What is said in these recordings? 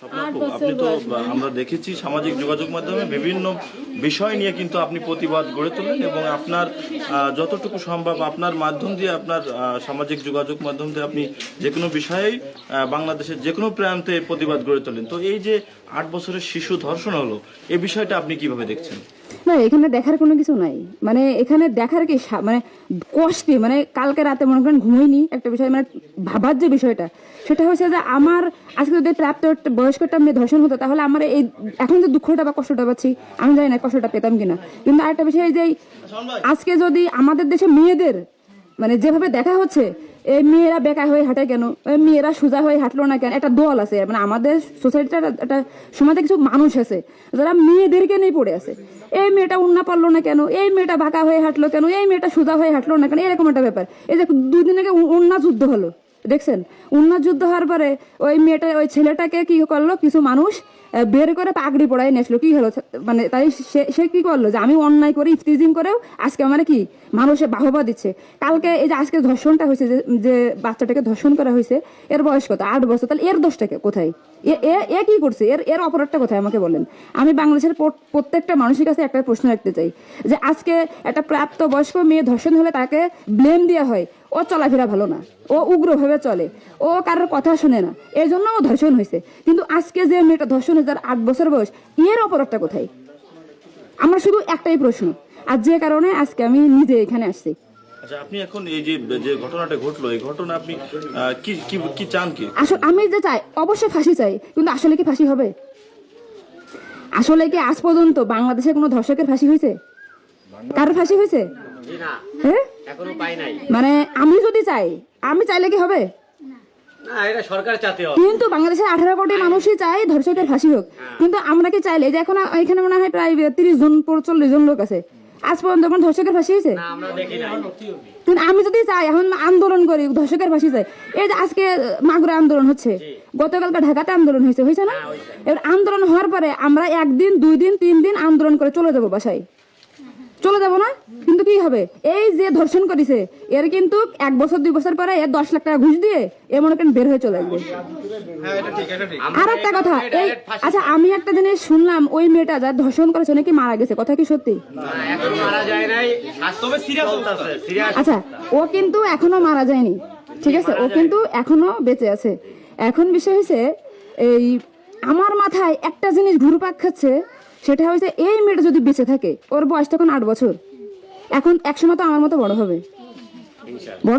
আপনি তো আমরা দেখেছি সামাজিক যোগাযোগ মাধ্যমে বিভিন্ন বিষয় নিয়ে কিন্তু আপনি প্রতিবাদ গড়ে তোলেন এবং আপনার যতটুকু সম্ভব আপনার মাধ্যম দিয়ে আপনার সামাজিক যোগাযোগ মাধ্যম দিয়ে আপনি যে কোনো বিষয়েই বাংলাদেশের যে কোনো প্রান্তে প্রতিবাদ গড়ে তোলেন। তো এই যে 8 বছরের শিশু ধর্ষণ হলো এই বিষয়টা আপনি কিভাবে দেখছেন? না, এখানে দেখার কোনো কিছু নাই। মানে এখানে দেখার কি মানে কষ্টে, মানে কালকে রাতে মনে করেন ঘুমাইনি একটা বিষয়, মানে ভাবার যে বিষয়টা সেটা হচ্ছে যে আমার আজকে যদি প্রাপ্ত বয়স্কটা মেয়ে ধর্ষণ হতো তাহলে আমার এই এখন যে দুঃখটা বা কষ্টটা পাচ্ছি আমি জানি না কষ্টটা পেতাম কিনা। কিন্তু আরেকটা বিষয় যে আজকে যদি আমাদের দেশে মেয়েদের মানে যেভাবে দেখা হচ্ছে এই মেয়েরা বেকার হয়ে হাঁটে কেন, মেয়েরা সোজা হয়ে হাঁটলো না কেন, একটা দল আছে মানে আমাদের সোসাইটির একটা সমাজে কিছু মানুষ আছে যারা মেয়েদেরকে নিয়ে পড়ে আছে। এই মেয়েটা উন্না পারলো না কেন, এই মেয়েটা বাঁকা হয়ে হাঁটলো কেন, এই মেয়েটা সোজা হয়ে হাঁটলো না কেন, এরকম একটা ব্যাপার। এই যে 2 দিন আগে উন্না যুদ্ধ হলো দেখছেন, উন্না যুদ্ধ হওয়ার পরে ওই মেয়েটা ওই ছেলেটাকে কি করলো কিছু মানুষ বের করে পাগড়ি পড়াই নিয়েছিল। কি হলো মানে তাই সে কি করলো যে আমি অন্যায় করে ইফতিজিং করেও আজকে আমার কি মানুষের বাহবা দিচ্ছে। কালকে এই যে আজকে ধর্ষণটা হয়েছে যে বাচ্চাটাকে ধর্ষণ করা হয়েছে এর বয়স কত 8 বছর, তাহলে এর দোষটাকে কোথায়, এ কি করছে, এর অপরাধটা কোথায় আমাকে বলেন। আমি বাংলাদেশের প্রত্যেকটা মানুষের কাছে একটা প্রশ্ন রাখতে চাই যে আজকে একটা প্রাপ্ত বয়স্ক মেয়ে ধর্ষণ হলে তাকে ব্লেম দেওয়া হয় ও চলাফেরা ভালো না, ও উগ্রভাবে চলে, ও কারোর কথা শুনে না, এই জন্য ও ধর্ষণ হয়েছে। কিন্তু আজকে যে মেয়েটা ধর্ষণ হয়েছে 8 বছর বয়স, এর অপরাধটা কোথায়? আমার শুধু একটাই প্রশ্ন, আর যে কারণে আজকে আমি নিজে এখানে আসছি। আচ্ছা, আপনি এখন এই যে ঘটনাটা ঘটলো এই ঘটনা আপনি কি কি কি চান? কি আসলে আমি যে চাই অবশ্যই ফাঁসি চাই, কিন্তু আসলে কি ফাঁসি হবে? আসলে কি আজ পর্যন্ত বাংলাদেশে কোনো ধর্ষকের ফাঁসি হয়েছে? কারোর ফাঁসি হয়েছে? হ্যাঁ, মানে আমি যদি চাই, আমি চাইলে কি হবে? কিন্তু বাংলাদেশের 18 কোটি মানুষই চাই ধর্ষকের ফাঁসি হোক, কিন্তু আমরা কি চাইলে যে এখন এখানে মনে হয় প্রায় 30 জন 40 জন লোক আছে, আজ পর্যন্ত কোন ধর্ষকের ফাঁসি হয়েছে? কিন্তু আমি যদি চাই এখন আন্দোলন করি ধর্ষকের ফাঁসি চাই, এই যে আজকে মাগুরা আন্দোলন হচ্ছে, গতকালকে ঢাকাতে আন্দোলন হয়েছে না? এবার আন্দোলন হওয়ার পরে আমরা 1 দিন 2 দিন 3 দিন আন্দোলন করে চলে যাবো বাসায়, চলে যাবো না? কিন্তু কি হবে, এই যে ধর্ষণ করেছে এর কিন্তু 1 বছর 2 বছর পরে এর 10 লাখ টাকা ঘুষ দিয়ে এ মনে করেন বের হয়ে চলে আসবে। আর একটা কথা, এই আচ্ছা আমি একটা জিনিস শুনলাম ওই মেয়েটা যার ধর্ষণ করেছে নাকি মারা গেছে, কথা কি সত্যি? আচ্ছা, ও কিন্তু এখনো মারা যায়নি, ঠিক আছে, ও কিন্তু এখনো বেঁচে আছে। এখন বিষয় হয়েছে এই আমার মাথায় একটা জিনিস ঘুরপাক খাচ্ছে, সেটা হচ্ছে এই মেয়েটা যদি বেঁচে থাকে, ওর বয়স তখন 8 বছর, এখন একসময় তো আমার মতো বড়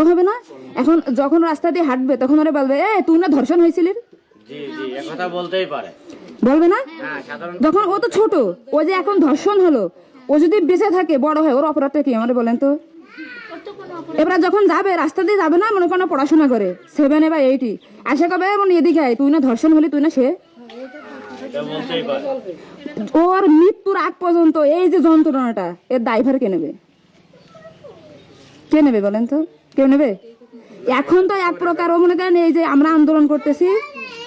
হবে না? এখন যখন রাস্তা দিয়ে হাঁটবে তখন ওরা বলবে এ তুই না ধর্ষণ হয়েছিলি, বলবে না? যখন ও তো ছোট, ও যে এখন ধর্ষণ হলো, ও যদি বেঁচে থাকে বড় হয় ওর অপরাধটা কি আমাদের বলেন তো? এবার যখন যাবে রাস্তা দিয়ে যাবে না মনে করেন পড়াশোনা করে 7 বা 8 আসে কবে মানে এদিকে আয় তুই না ধর্ষণ হলি, তুই না সে, ওর মৃত্যুর আগ পর্যন্ত এই যে যন্ত্রণাটা এর দায়ভার কে নেবে? কে নেবে বলেন তো? কেউ নেবে? এখন তো এক প্রকার ও মনে করেন এই যে আমরা আন্দোলন করতেছি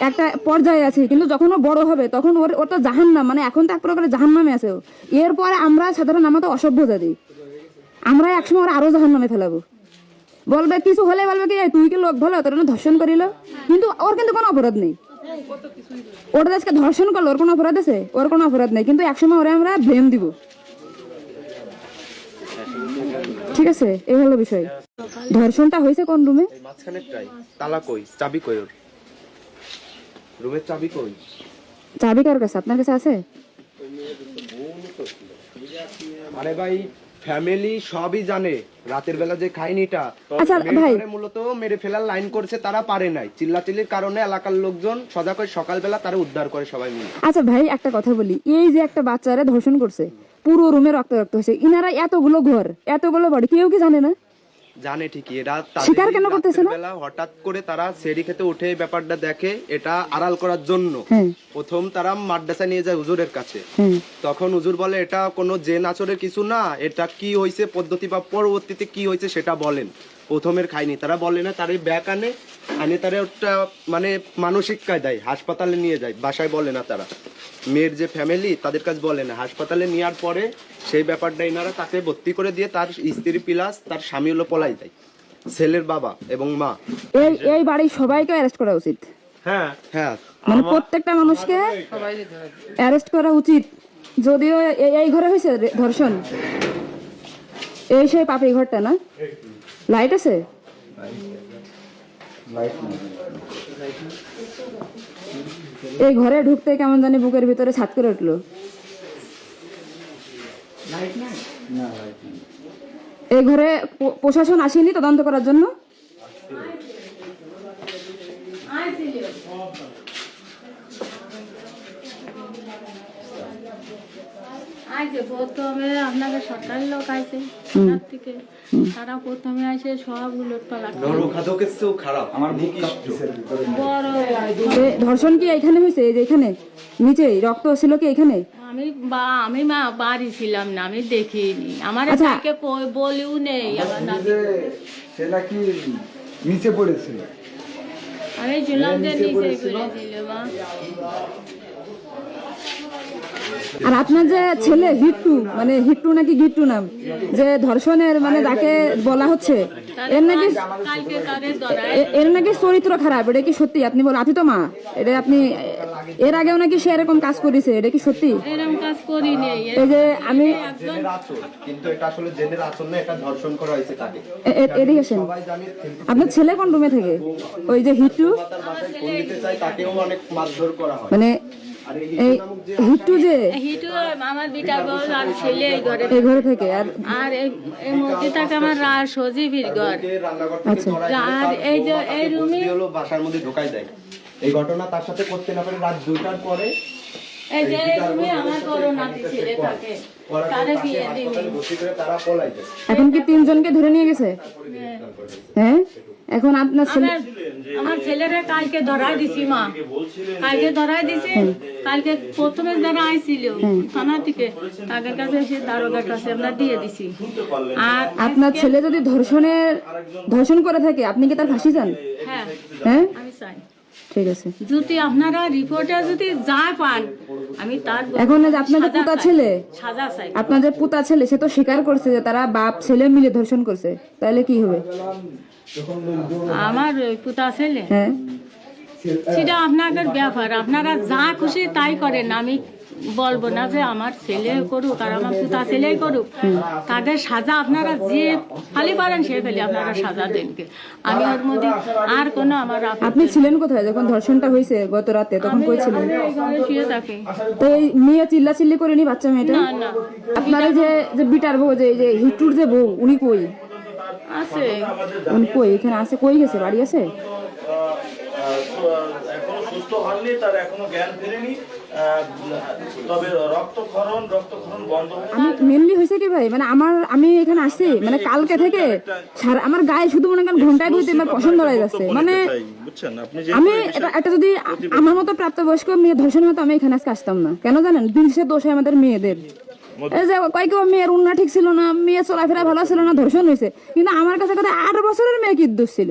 একটা পর্যায়ে আছি, কিন্তু যখন ও বড় হবে তখন ওর তো জাহান্নাম, মানে এখন তো এক প্রকারের জাহান্নামে আছে ও। এরপরে আমরা সাধারণ আমরা তো অসভ্য জাতি, আমরা একসময় ওর আরো জাহান্নামে ফেলাবো। বলবে কিছু হলে বলবে কি তুই কি লোক ভালো তোর ধর্ষণ করিল, কিন্তু ওর কিন্তু কোনো অপরাধ নেই। ওটা আজকে ধর্ষণ করলো, ওর কোনো অপরাধ আছে? ওর কোনো অপরাধ নেই, কিন্তু একসময় ওরা আমরা ব্লেম দিব। ঠিক আছে, এই হলো বিষয়। ধর্ষণটা হয়েছে কোন রুমে? তালা কই, চাবি কই, ওর রুমের চাবি কই? চাবি কার কাছে? আপনার কাছে আছে? আরে ভাই ফ্যামিলি সবই জানে রাতের বেলা যে খাইনিটা আচ্ছা ভাই মূলত মেরে ফেলার লাইন করছে, তারা পারে নাই, চিল্লাচিল্লির কারণে এলাকার লোকজন সজাগ হয়ে সকালবেলা তারা উদ্ধার করে সবাই মিলে। আচ্ছা ভাই একটা কথা বলি, এই যে একটা বাচ্চারা ধর্ষণ করছে পুরো রুমে রক্ত হয়েছে, ইনারা এতগুলো ঘর এতগুলো বাড়ি কেউ কি জানে না? জানে ঠিকই, এরা স্বীকার কেন করতেছে না? হঠাৎ করে তারা সেরি খেতে উঠে ব্যাপারটা দেখে, এটা আড়াল করার জন্য প্রথম তারা মাদ্রাসা নিয়ে যায় হুজুরের কাছে। তখন হুজুর বলে এটা কোনো জেন আচরের কিছু না, এটা কি হয়েছে পদ্ধতি বা পরবর্তীতে কি হয়েছে সেটা বলেন। প্রথমের খায়নি, তারা বলে না, তার ব্যাগ আনে তারা ওটা মানে মানসিক কায়দায় হাসপাতালে নিয়ে যায়, বাসায় বলে না। তারা মেয়ের যে ফ্যামিলি তাদের কাছে বলে না, হাসপাতালে নেওয়ার পরে সেই ব্যাপারটা এনারা তাকে ভর্তি করে দিয়ে তার স্ত্রী প্লাস তার স্বামী হলো পলাই দেয়, ছেলের বাবা এবং মা। এই বাড়ির সবাইকে অ্যারেস্ট করা উচিত। হ্যাঁ হ্যাঁ মানে প্রত্যেকটা মানুষকে অ্যারেস্ট করা উচিত। যদিও এই ঘরে হয়েছে ধর্ষণ, এই সেই পাপি ঘরটা না? লাইট আছে? এই ঘরে ঢুকতে কেমন জানি বুকের ভিতরে ছাদ করে উঠলো। এই ঘরে প্রশাসন আসেনি তদন্ত করার জন্য? আইছে প্রথমে আপনাদের সরকারি লোক আইছে থানার থেকে, তারা প্রথমে আইসে সব উলটপালট নরখাদকের চেয়েও খারাপ আমার বড়। ধর্ষণ কি এখানে হয়েছে? এই যে এখানে নিচে রক্ত ছিল কি এখানে? আমি বাড়ি ছিলাম না, আমি দেখিনি। আমার আচ্ছা। তাকে বলিও নেই আমার নাতি। সেটা কি নিচে পড়েছিল? আমি শুনলাম যে নিচে পড়েছিল মা। আর আপনার যে ছেলে হিট্টু, মানে হিট্টু নাকি গিট্টু নাম, যে ধর্ষণের মানে যাকে বলা হচ্ছে, এর নাকি কালকে তাদের ধরায় এর নাকি চরিত্র খারাপ, এটা কি সত্যি? আপনি বলেন, আপনি তো মা, এটা আপনি এর আগেও নাকি সে এরকম কাজ করেছে, এটা কি সত্যি? এরকম কাজ করি নেই। এই যে আমি জেনের আচরণ, কিন্তু এটা আসলে জেনের আচরণ না, এটা ধর্ষণ করা হয়েছে তাকে। এদিকে আসেন। সবাই জানে আপনার ছেলে কোন রুমে থাকে? ওই যে হিট্টু, তার বাসায় ফোন দিতে চাই, তাকেও অনেক মারধর করা হয়। মানে আর এই এই হিট্টু যে হিটু আমার বিটা বউ আর ছেলে এই ঘরে, এই ঘরে থেকে, আর আর এই মধ্যে থাকে আমার সজীবীর ঘর। যে রান্নাঘর থেকে ধরায় ধরে আর তার এই যে এই বস্তি রুমে হলো বাসার মধ্যে ঢোকাই দেয়। এই ঘটনা তার সাথে করতে না পারে রাত 2টার পরে এই যে এই রুমে আমার বড় নাতি ছেলে থাকে, তারে বিয়ে দিই। হাসপাতালে ভর্তি করে তারা পলাই যায়। এখন কি 3 জনকে ধরে নিয়ে গেছে? হ্যাঁ, এখন আপনার ছেলে আমার ছেলেরা কালকে ধরাই দিছি মা, কালকে ধরাই দিছি। কালকে প্রথমে যারা আইছিল থানা থেকে, তাদের কাছে এসে দারোগার কাছে আমরা দিয়ে দিছি। আর আপনার ছেলে যদি ধর্ষণ করে থাকে, আপনি কি তার ফাঁসি চান? হ্যাঁ, হ্যাঁ, আমি চাই ঠিক আছে। যদি আপনারা রিপোর্টে যদি যা পান, আমি তার এখন এই যে আপনার যে পুতা ছেলে, সাজা চাই। আপনার যে পুতা ছেলে, সে তো স্বীকার করছে যে তারা বাপ ছেলে মিলে ধর্ষণ করছে, তাহলে কি হবে? আমার ওই পুতা ছেলে, হ্যাঁ, সেটা আপনাদের ব্যাপার, আপনারা যা খুশি তাই করেন। আমি বলবো না যে আমার ছেলে করুক আর আমার পুতা ছেলেই করুক, তাদের সাজা আপনারা যে খালি পারেন সে ফেলে আপনারা সাজা দেনকে। আমি ওর মধ্যে আর কোনো আমার আপনি ছিলেন কোথায় যখন ধর্ষণটা হয়েছে গত রাতে? তখন কই ছিলেন? এই ঘরে শুয়ে থাকি। তো এই মেয়ে চিল্লাচিল্লি করেনি বাচ্চা মেয়েটা? না না, আপনার এই যে বিটার বউ, যে হিটুর যে বউ, উনি কই? আছে উনি কই? এখানে আছে? কই গেছে? বাড়ি আছে? এখনো সুস্থ হননি, তার এখনো জ্ঞান ফেরেনি। তবে রক্তক্ষরণ বন্ধ হয়নি। আমি মেনলি হয়েছে কি ভাই, মানে আমি এখানে আসছি, মানে কালকে থেকে আমার গায়ে শুধু মনে করেন ঘন্টায় 2-3 পছন্দ হয়ে যাচ্ছে। মানে বুঝছেন আপনি যে আমি এটা যদি আমার মতো প্রাপ্তবয়স্ক মেয়ে ধর্ষণ হতো, আমি এখানে আজকে আসতাম না। কেন জানেন? দিনশেষে দোষ হয় আমাদের মেয়েদের। এই যে কয়েক মেয়ের উন্না ঠিক ছিল না, মেয়ে চলাফেরা ভালো ছিল না, ধর্ষণ হয়েছে। কিন্তু আমার কাছে কথা 8 বছরের মেয়ে কি দোষ ছিল?